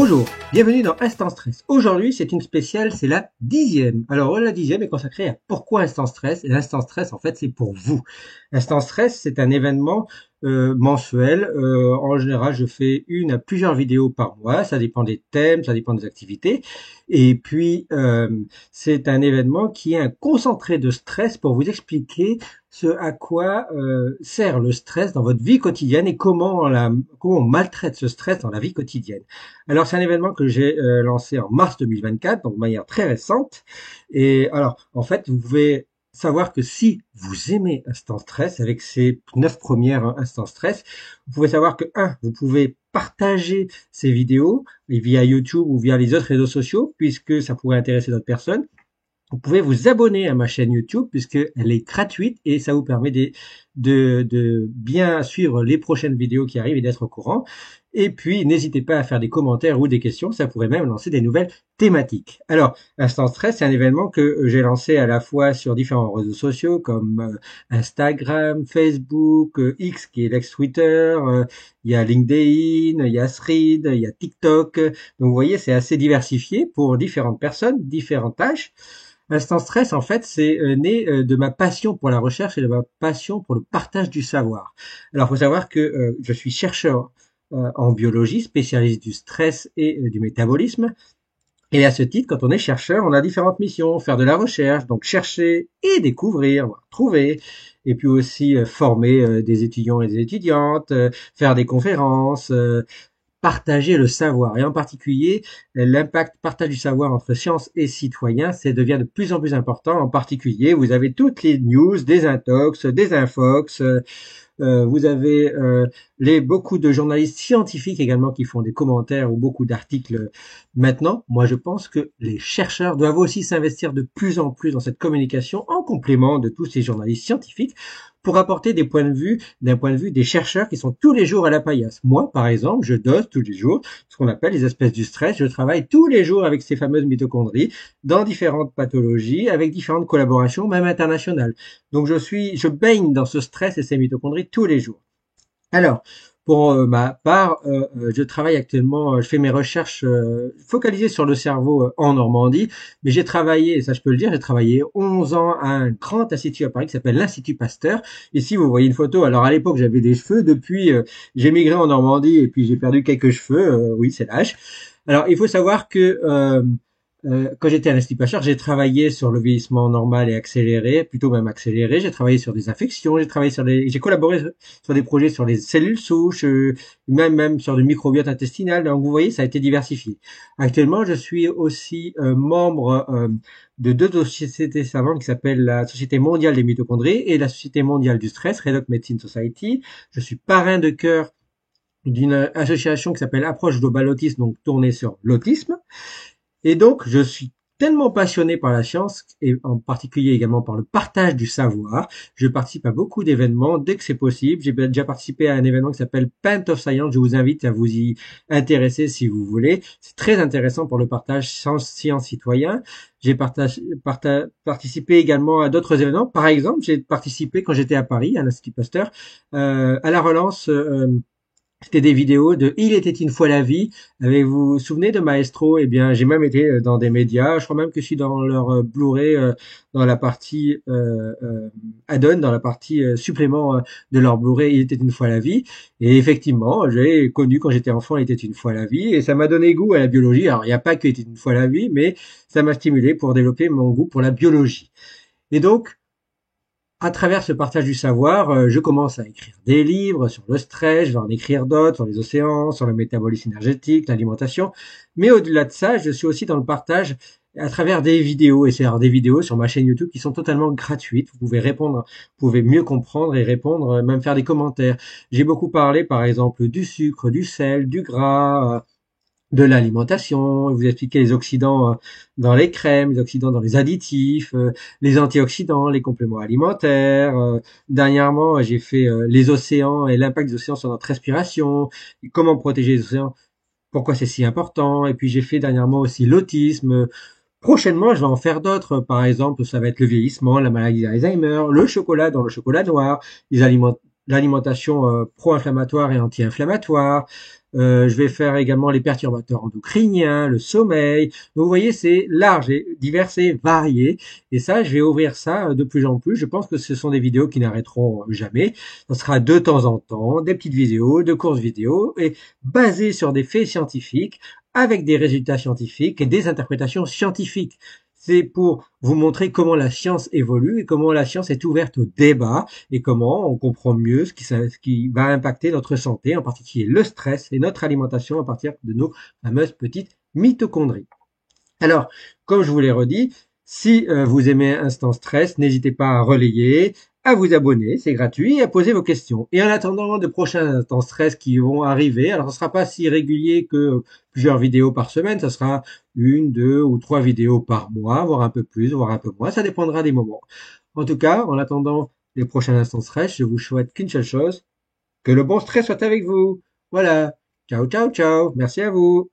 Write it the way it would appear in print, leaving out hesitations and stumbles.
Bonjour, bienvenue dans Instant Stress. Aujourd'hui, c'est une spéciale, c'est la 10e. Alors, la 10e est consacrée à pourquoi Instant Stress. Et l'Instant Stress, en fait, c'est pour vous. Instant Stress, c'est un événement mensuel. En général, je fais une à plusieurs vidéos par mois. Ça dépend des thèmes, ça dépend des activités. Et puis, c'est un événement qui est un concentré de stress pour vous expliquer ce à quoi sert le stress dans votre vie quotidienne et comment on maltraite ce stress dans la vie quotidienne. Alors, c'est un événement que j'ai lancé en mars 2024, donc de manière très récente. Et alors, en fait, vous pouvez savoir que si vous aimez Instant Stress, avec ces 9 premières Instant Stress, vous pouvez savoir que, vous pouvez partager ces vidéos via YouTube ou via les autres réseaux sociaux, puisque ça pourrait intéresser d'autres personnes. Vous pouvez vous abonner à ma chaîne YouTube puisqu'elle est gratuite et ça vous permet de bien suivre les prochaines vidéos qui arrivent et d'être au courant. Et puis, n'hésitez pas à faire des commentaires ou des questions, ça pourrait même lancer des nouvelles thématiques. Alors, Instant Stress, c'est un événement que j'ai lancé à la fois sur différents réseaux sociaux comme Instagram, Facebook, X qui est l'ex-Twitter, il y a LinkedIn, il y a Thread, il y a TikTok. Donc, vous voyez, c'est assez diversifié pour différentes personnes, différentes tâches. Instant Stress, en fait, c'est né de ma passion pour la recherche et de ma passion pour le partage du savoir. Alors, il faut savoir que je suis chercheur en biologie, spécialiste du stress et du métabolisme. Et à ce titre, quand on est chercheur, on a différentes missions. Faire de la recherche, donc chercher et découvrir, trouver. Et puis aussi former des étudiants et des étudiantes, faire des conférences, partager le savoir, et en particulier l'impact partage du savoir entre science et citoyens, ça devient de plus en plus important. En particulier, vous avez toutes les news, des intox, des infox, vous avez beaucoup de journalistes scientifiques également qui font des commentaires ou beaucoup d'articles. Maintenant, moi je pense que les chercheurs doivent aussi s'investir de plus en plus dans cette communication en complément de tous ces journalistes scientifiques pour apporter des points de vue, d'un point de vue des chercheurs qui sont tous les jours à la paillasse. Moi, par exemple, je dose tous les jours ce qu'on appelle les espèces du stress. Je travaille tous les jours avec ces fameuses mitochondries dans différentes pathologies, avec différentes collaborations, même internationales. Donc je baigne dans ce stress et ces mitochondries tous les jours. Alors, pour ma part, je travaille actuellement, je fais mes recherches focalisées sur le cerveau en Normandie, mais j'ai travaillé, et ça je peux le dire, j'ai travaillé 11 ans à un grand institut à Paris qui s'appelle l'Institut Pasteur. Ici, vous voyez une photo. Alors à l'époque, j'avais des cheveux. Depuis, j'ai migré en Normandie et puis j'ai perdu quelques cheveux. Oui, c'est l'âge. Alors, il faut savoir que quand j'étais à l'Institut Pasteur, j'ai travaillé sur le vieillissement normal et accéléré, plutôt même accéléré. J'ai travaillé sur des infections, j'ai collaboré sur des projets sur les cellules souches, même sur le microbiote intestinal. Donc vous voyez, ça a été diversifié. Actuellement, je suis aussi membre de deux sociétés savantes qui s'appellent la Société mondiale des mitochondries et la Société mondiale du stress, Redoc Medicine Society. Je suis parrain de cœur d'une association qui s'appelle Approche Global Autisme, donc tournée sur l'autisme. Et donc, je suis tellement passionné par la science et en particulier également par le partage du savoir. Je participe à beaucoup d'événements dès que c'est possible. J'ai déjà participé à un événement qui s'appelle Paint of Science. Je vous invite à vous y intéresser si vous voulez. C'est très intéressant pour le partage science-citoyen. J'ai participé également à d'autres événements. Par exemple, j'ai participé quand j'étais à Paris, à l'Institut Pasteur, à la relance c'était des vidéos de Il était une fois la vie. Vous vous souvenez de Maestro? Eh bien, j'ai même été dans des médias. Je crois même que je suis dans leur Blu-ray, dans la partie add-on, dans la partie supplément de leur Blu-ray Il était une fois la vie. Et effectivement, j'ai connu quand j'étais enfant Il était une fois la vie. Et ça m'a donné goût à la biologie. Alors, il n'y a pas que Il était une fois la vie, mais ça m'a stimulé pour développer mon goût pour la biologie. Et donc, à travers ce partage du savoir, je commence à écrire des livres sur le stress, je vais en écrire d'autres sur les océans, sur le métabolisme énergétique, l'alimentation. Mais au-delà de ça, je suis aussi dans le partage à travers des vidéos, et c'est des vidéos sur ma chaîne YouTube qui sont totalement gratuites. Vous pouvez répondre, vous pouvez mieux comprendre et répondre, même faire des commentaires. J'ai beaucoup parlé, par exemple, du sucre, du sel, du gras, de l'alimentation, vous expliquer les oxydants dans les crèmes, les oxydants dans les additifs, les antioxydants, les compléments alimentaires. Dernièrement, j'ai fait les océans et l'impact des océans sur notre respiration, comment protéger les océans, pourquoi c'est si important. Et puis j'ai fait dernièrement aussi l'autisme. Prochainement, je vais en faire d'autres. Par exemple, ça va être le vieillissement, la maladie d'Alzheimer, le chocolat dans le chocolat noir, l'alimentation pro-inflammatoire et anti-inflammatoire, Je vais faire également les perturbateurs endocriniens, le sommeil. Donc vous voyez, c'est large et divers et varié. Et ça, je vais ouvrir ça de plus en plus. Je pense que ce sont des vidéos qui n'arrêteront jamais. Ça sera de temps en temps des petites vidéos, de courtes vidéos, et basées sur des faits scientifiques, avec des résultats scientifiques et des interprétations scientifiques. C'est pour vous montrer comment la science évolue et comment la science est ouverte au débat et comment on comprend mieux ce qui va impacter notre santé, en particulier le stress et notre alimentation à partir de nos fameuses petites mitochondries. Alors, comme je vous l'ai redit, si vous aimez Instant Stress, n'hésitez pas à relayer, à vous abonner, c'est gratuit, et à poser vos questions. Et en attendant de prochains Instant Stress qui vont arriver, alors ce sera pas si régulier que plusieurs vidéos par semaine, ça sera une, deux ou trois vidéos par mois, voire un peu plus, voire un peu moins, ça dépendra des moments. En tout cas, en attendant les prochains Instant Stress, je vous souhaite qu'une seule chose, que le bon stress soit avec vous. Voilà. Ciao, ciao, ciao. Merci à vous.